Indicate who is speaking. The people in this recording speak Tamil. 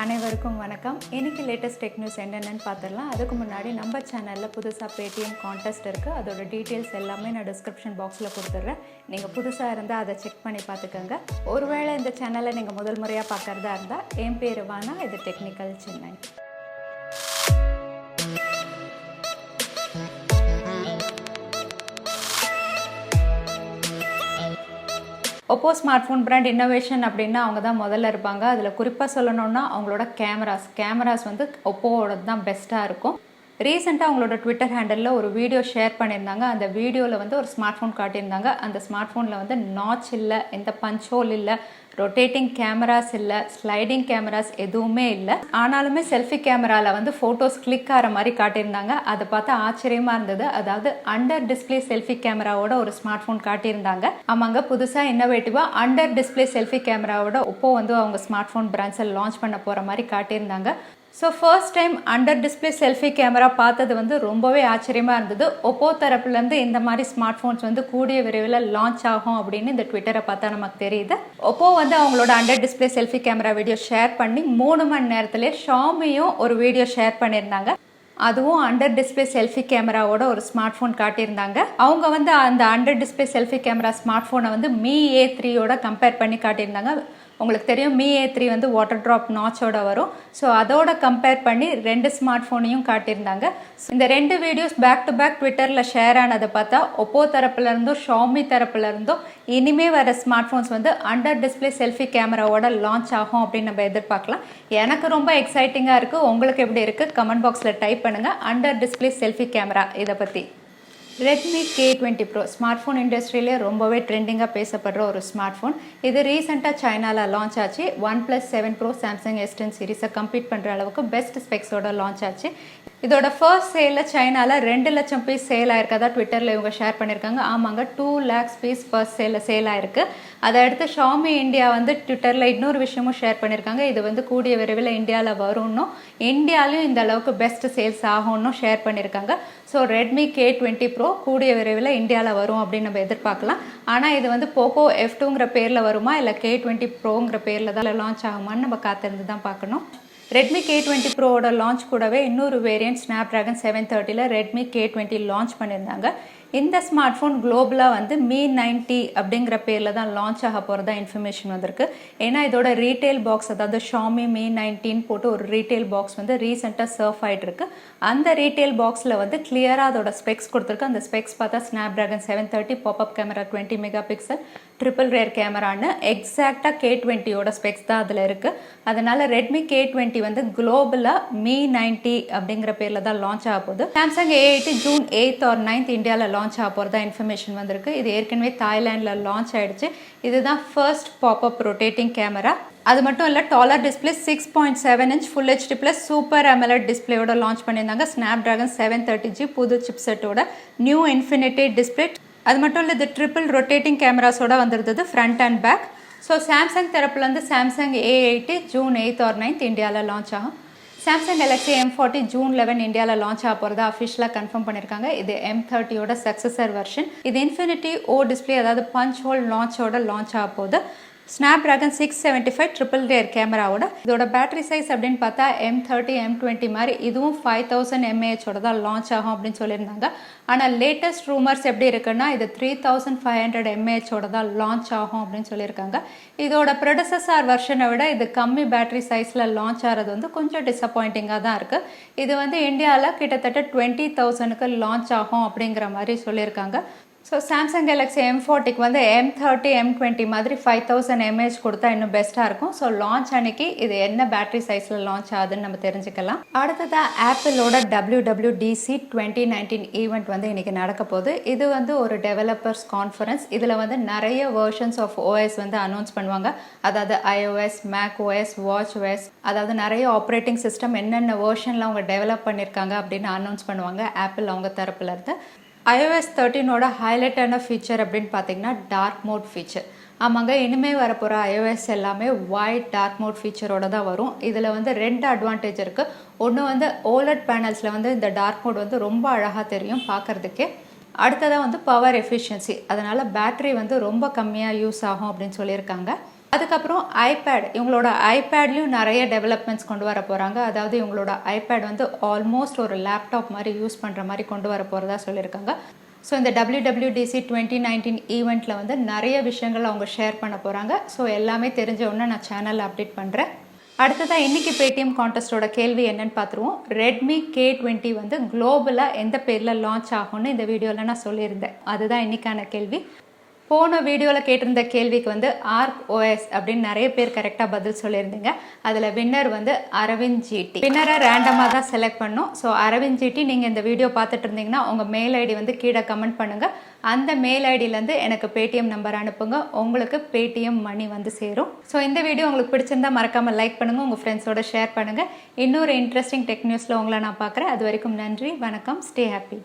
Speaker 1: அனைவருக்கும் வணக்கம். இன்னைக்கு லேட்டஸ்ட் டெக் நியூஸ் என்னென்னு பார்த்துடலாம். அதுக்கு முன்னாடி நம்ம சேனலில் புதுசாக Paytm Contest இருக்குது. அதோட டீட்டெயில்ஸ் எல்லாமே நான் டிஸ்கிரிப்ஷன் பாக்ஸில் கொடுத்துட்றேன். நீங்கள் புதுசாக இருந்தால் அதை செக் பண்ணி பார்த்துக்கோங்க. ஒருவேளை இந்த சேனலை நீங்கள் முதல் முறையாக பார்க்குறதா இருந்தால் என் பேர் வானா, இது technical Chennai. Oppo smartphone brand innovation அப்படின்னா அவங்க தான் முதல்ல இருப்பாங்க. அதில் குறிப்பாக சொல்லணும்னா அவங்களோட கேமராஸ் வந்து ஒப்போவோட தான் பெஸ்ட்டாக இருக்கும். ரீசெண்டாக அவங்களோட ட்விட்டர் ஹேண்டலில் ஒரு வீடியோ ஷேர் பண்ணியிருந்தாங்க. அந்த வீடியோவில் வந்து ஒரு ஸ்மார்ட் ஃபோன் காட்டியிருந்தாங்க. அந்த ஸ்மார்ட் ஃபோனில் வந்து நாட்ச் இல்லை, எந்த பஞ்ச் ஹோல் இல்லை, ரொட்டேட்டிங் கேமராஸ் இல்லை, ஸ்லைடிங் கேமராஸ் எதுவுமே இல்லை. ஆனாலுமே செல்ஃபி கேமராவில் வந்து ஃபோட்டோஸ் கிளிக் ஆகிற மாதிரி காட்டியிருந்தாங்க. அதை பார்த்தா ஆச்சரியமாக இருந்தது. அதாவது அண்டர் டிஸ்பிளே செல்ஃபி கேமராவோட ஒரு ஸ்மார்ட் ஃபோன் காட்டியிருந்தாங்க. ஆமாங்க, புதுசாக இன்னோவேட்டிவாக அண்டர் டிஸ்பிளே செல்ஃபி கேமராவோட Oppo வந்து அவங்க ஸ்மார்ட் ஃபோன் பிராண்ட்ஸை லான்ச் பண்ண போகிற மாதிரி காட்டியிருந்தாங்க. So first time under display selfie camera பார்த்தது வந்து ரொம்பவே ஆச்சரியமாக இருந்தது. Oppo தரப்புலேருந்து இந்த மாதிரி ஸ்மார்ட் ஃபோன்ஸ் வந்து கூடிய விரைவில் லான்ச் ஆகும் அப்படின்னு இந்த ட்விட்டரை பார்த்தா நமக்கு தெரியுது. Oppo வந்து அவங்களோட under display selfie camera video share பண்ணி 3 மணி நேரத்திலே Xiaomiயும் ஒரு வீடியோ ஷேர் பண்ணியிருந்தாங்க. அதுவும் அண்டர் டிஸ்பிளே செல்ஃபி கேமராவோட ஒரு ஸ்மார்ட் ஃபோன் காட்டியிருந்தாங்க. அவங்க வந்து அந்த under display selfie camera smart ஃபோனை வந்து Mi A3யோட கம்பேர் பண்ணி காட்டியிருந்தாங்க. உங்களுக்கு தெரியும் Mi A3 வந்து வாட்டர் ட்ராப் நாச்சோட வரும். ஸோ அதோட கம்பேர் பண்ணி 2 ஸ்மார்ட் ஃபோனையும் காட்டியிருந்தாங்க. இந்த 2 வீடியோஸ் பேக் டு பேக் ட்விட்டரில் ஷேர் ஆனதை பார்த்தா Oppo தரப்புலேருந்தும் Xiaomi தரப்புலேருந்தும் இனிமே வர ஸ்மார்ட் ஃபோன்ஸ் வந்து அண்டர் டிஸ்பிளே செல்ஃபி கேமராவோட லான்ச் ஆகும் அப்படின்னு நம்ம எதிர்பார்க்கலாம். எனக்கு ரொம்ப எக்ஸைட்டிங்காக இருக்குது. உங்களுக்கு எப்படி இருக்குது? கமெண்ட் பாக்ஸில் டைப் பண்ணுங்கள். அண்டர் டிஸ்பிளே செல்ஃபி கேமரா இதை பற்றி. Redmi K20 Pro smartphone இண்டஸ்ட்ரியிலே ரொம்பவே ட்ரெண்டிங்காக பேசப்படுற ஒரு ஸ்மார்ட் ஃபோன். இது ரீசெண்டாக சைனாவில் லான்ச் ஆச்சு. OnePlus 7 Pro Samsung S10 சீரீஸை கம்ப்ளீட் பண்ணுற அளவுக்கு பெஸ்ட் ஸ்பெக்ஸோட லான்ச் ஆச்சு. இதோட ஃபர்ஸ்ட் சேலில் சைனாவில் 2 லட்சம் பீஸ் சேல் ஆயிருக்கதா ட்விட்டரில் இவங்க ஷேர் பண்ணியிருக்காங்க. ஆமாங்க, 2 lakhs பீஸ் ஃபர்ஸ்ட் சேல் ஆயிருக்கு. அதை அடுத்து Xiaomi இந்தியா வந்து ட்விட்டரில் இன்னொரு விஷயமும் ஷேர் பண்ணியிருக்காங்க. இது வந்து கூடிய விரைவில் இந்தியாவில் வரும்னும் இந்தியாலையும் இந்த அளவுக்கு பெஸ்ட் சேல்ஸ் ஆகும்னு ஷேர் பண்ணியிருக்காங்க. ஸோ Redmi K20 Pro கூடிய விரைவில் இந்தியாவில் வரும் அப்படின்னு நம்ம எதிர்பார்க்கலாம். ஆனால் இது வந்து Poco F2ங்கிற பேரில் வருமா இல்லை K20 Proங்கிற பேரில் தான் லான்ச் ஆகுமான்னு நம்ம காத்திருந்து தான் பார்க்கணும். Redmi K20 Proவோட லான்ச் கூடவே இன்னொரு variant Snapdragon 730ல் Redmi K20 launch பண்ணியிருந்தாங்க. இந்த ஸ்மார்ட் ஃபோன் குளோபலாக வந்து Mi 90 அப்படிங்கிற பேரில் தான் லான்ச் ஆக போகிறதா இன்ஃபர்மேஷன் வந்திருக்கு. ஏன்னா இதோட ரீட்டைல் பாக்ஸ், அதாவது Xiaomi Mi 90 போட்டு ஒரு ரீட்டைல் பாக்ஸ் வந்து ரீசெண்டாக சர்ஃப் ஆகிட்டு இருக்கு. அந்த ரீட்டைல் பாக்ஸில் வந்து கிளியராக அதோட ஸ்பெக்ஸ் கொடுத்துருக்கு. அந்த ஸ்பெக்ஸ் பார்த்தா Snapdragon 730 pop up camera 20 megapixel triple rear கேமரான்னு எக்ஸாக்டாக K20யோட ஸ்பெக்ஸ் தான் அதில் இருக்குது. அதனால Redmi K20 வந்து குளோபலாக Mi 90 அப்படிங்கிற பேரில் தான் லான்ச் ஆக போகுது. Samsung A80 June 8th or 9th இந்தியாவில் லான்ச் ஆக போகிறதா இன்ஃபர்மேஷன் வந்திருக்கு. இது ஏற்கனவே தாய்லாண்டில் லான்ச் ஆகிடுச்சு. இதுதான் ஃபர்ஸ்ட் பாப்அப் ரொட்டேட்டிங் கேமரா. அது மட்டும் இல்லை, dollar display 6.7 inch full HD plus super AMOLED டிஸ்பிளேயோட லான்ச் பண்ணியிருந்தாங்க. Snapdragon 730G புது சிப்செட்டோட நியூ இன்ஃபினிட்டி டிஸ்பிளே. அது மட்டும் இல்லை, இது ட்ரிபிள் ரொட்டேட்டிங் கேமராஸோட வந்துருந்தது front and back. So Samsung தரப்புலேருந்து Samsung A80 June 8th or 9th இந்தியாவில் லான்ச் ஆகும். Samsung Galaxy M40 June 11 இந்தியாவில் லான்ச் ஆக போகிறதா அஃபிஷியலாக கன்ஃபார்ம் பண்ணியிருக்காங்க. இது M30யோட சக்ஸஸர் வெர்ஷன். இது இன்ஃபினிட்டி ஓ டிஸ்பிளே, அதாவது பஞ்ச் ஹோல் லான்ச்சோட லான்ச் ஆக போகுது. Snapdragon 675 ட்ரிபிள் ரேர் கேமராவோட. இதோட பேட்டரி சைஸ் அப்படின்னு பார்த்தா M30 M20 மாதிரி இதுவும் 5000 mAhோட தான் லான்ச் ஆகும் அப்படின்னு சொல்லியிருந்தாங்க. ஆனால் லேட்டஸ்ட் ரூமர்ஸ் எப்படி இருக்குன்னா இது 3500 mAhோட தான் லான்ச் ஆகும் அப்படின்னு சொல்லியிருக்காங்க. இதோட ப்ரெடசஸர் வெர்ஷனை விட இது கம்மி பேட்டரி சைஸில் லான்ச் ஆகிறது வந்து கொஞ்சம் டிசப்பாயிண்டிங்காக தான் இருக்குது. இது வந்து இந்தியாவில் கிட்டத்தட்ட 20,000க்கு லான்ச் ஆகும் அப்படிங்கிற மாதிரி சொல்லியிருக்காங்க. ஸோ Samsung Galaxy M40க்கு வந்து M30 M20 மாதிரி 5000 mAh கொடுத்தா இன்னும் பெஸ்ட்டாக இருக்கும். ஸோ லான்ச் அன்னைக்கு இது என்ன பேட்டரி சைஸில் லான்ச் ஆகுதுன்னு நம்ம தெரிஞ்சுக்கலாம். அடுத்ததாக ஆப்பிளோட WWDC 2019 ஈவெண்ட் வந்து இன்றைக்கி நடக்க போகுது. இது வந்து ஒரு டெவலப்பர்ஸ் கான்ஃபரன்ஸ். இதில் வந்து நிறைய வெர்ஷன்ஸ் ஆஃப் OS வந்து அனௌன்ஸ் பண்ணுவாங்க. அதாவது iOS, macOS, watchOS, அதாவது நிறைய ஆப்ரேட்டிங் சிஸ்டம் என்னென்ன வெர்ஷனில் அவங்க டெவலப் பண்ணியிருக்காங்க அப்படின்னு அனௌன்ஸ் பண்ணுவாங்க ஆப்பிள் அவங்க தரப்புலேருந்து. iOS 13ஓட ஹைலைட்டான ஃபீச்சர் அப்படின்னு பார்த்தீங்கன்னா டார்க் மோட் ஃபீச்சர். ஆமாங்க, இனிமேல் வரப்போகிற iOS எல்லாமே ஒயிட் டார்க் மோட் ஃபீச்சரோட தான் வரும். இதில் வந்து 2 அட்வான்டேஜ் இருக்குது. ஒன்று வந்து OLED பேனல்ஸில் வந்து இந்த டார்க் மோட் வந்து ரொம்ப அழகாக தெரியும் பார்க்குறதுக்கே. அடுத்ததாக வந்து பவர் எஃபிஷியன்சி, அதனால் பேட்ரி வந்து ரொம்ப கம்மியாக யூஸ் ஆகும் அப்படின்னு சொல்லியிருக்காங்க. அதுக்கப்புறம் ஐபேட், இவங்களோட ஐபேட்லேயும் நிறைய டெவலப்மெண்ட்ஸ் கொண்டு வர போகிறாங்க. அதாவது இவங்களோட ஐபேட் வந்து ஆல்மோஸ்ட் ஒரு லேப்டாப் மாதிரி யூஸ் பண்ணுற மாதிரி கொண்டு வர போகிறதா சொல்லியிருக்காங்க. ஸோ இந்த WWDC 2019 ஈவெண்ட்டில் வந்து நிறைய விஷயங்கள் அவங்க ஷேர் பண்ண போகிறாங்க. ஸோ எல்லாமே தெரிஞ்ச உடனே நான் சேனலில் அப்டேட் பண்ணுறேன். அடுத்ததாக இன்றைக்கி பேடிஎம் கான்டெஸ்ட்டோட கேள்வி என்னன்னு பார்த்துருவோம். Redmi K20 வந்து குளோபலாக எந்த பேரில் லான்ச் ஆகும்னு இந்த வீடியோவில் நான் சொல்லியிருந்தேன். அதுதான் இன்றைக்கான கேள்வி. போன வீடியோவில் கேட்டிருந்த கேள்விக்கு வந்து ARC-OS அப்படின்னு நிறைய பேர் கரெக்டாக பதில் சொல்லியிருந்தீங்க. அதில் வின்னர் வந்து அரவிந்த் ஜிடி. வின்னரை ரேண்டமாக தான் செலக்ட் பண்ணோம். ஸோ அரவிந்த் ஜிடி, நீங்கள் இந்த வீடியோ பார்த்துட்டு இருந்தீங்கன்னா உங்கள் மெயில் ஐடி வந்து கீழே கமெண்ட் பண்ணுங்கள். அந்த மெயில் ஐடியிலேருந்து எனக்கு பேடிஎம் நம்பர் அனுப்புங்க. உங்களுக்கு பேடிஎம் மணி வந்து சேரும். ஸோ இந்த வீடியோ உங்களுக்கு பிடிச்சிருந்தா மறக்காமல் லைக் பண்ணுங்கள், உங்கள் ஃப்ரெண்ட்ஸோட ஷேர் பண்ணுங்கள். இன்னொரு இன்ட்ரெஸ்டிங் டெக் நியூஸில் உங்களை நான் பார்க்குறேன். அது வரைக்கும் நன்றி, வணக்கம், ஸ்டே ஹாப்பி.